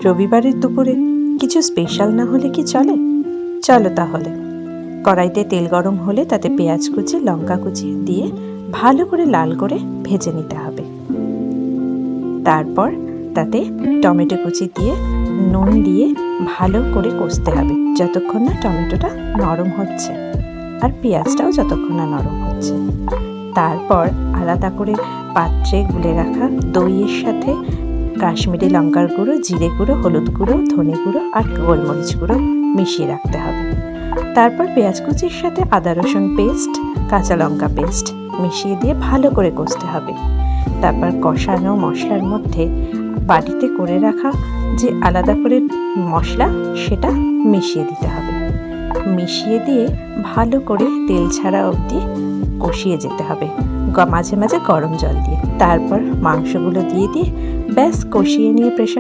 রবিবারের দুপুরে কিছু স্পেশাল না হলে কি চলে? চলো তাহলে। কড়াইতে তেল গরম হলে তাতে পেঁয়াজ কুচি, লঙ্কা কুচি দিয়ে ভালো করে লাল করে ভেজে নিতে হবে। তারপর তাতে টমেটো কুচি দিয়ে নুন দিয়ে ভালো করে কষতে হবে যতক্ষণ না টমেটোটা নরম হচ্ছে আর পেঁয়াজটাও যতক্ষণ না নরম হচ্ছে। তারপর আলাদা করে পাত্রে গুলে রাখা দইয়ের সাথে কাশ্মীরি লঙ্কার গুঁড়ো, জিরে গুঁড়ো, হলুদ গুঁড়ো, ধনে গুঁড়ো আর গোলমরিচ গুঁড়ো মিশিয়ে রাখতে হবে। তারপর পেঁয়াজ কুচির সাথে আদা রসুন পেস্ট, কাঁচা লঙ্কা পেস্ট মিশিয়ে দিয়ে ভালো করে কষতে হবে। তারপর কষানো মশলার মধ্যে বাটিতে করে রাখা যে আলাদা করে মশলা সেটা মিশিয়ে দিতে হবে। মিশিয়ে দিয়ে ভালো করে তেল ছাড়া অবধি কষিয়ে যেতে হবে, মাঝে মাঝে গরম জল দিয়ে। তারপর মাংসগুলো দিয়ে ব্যাস কষিয়ে নিয়ে প্রেশার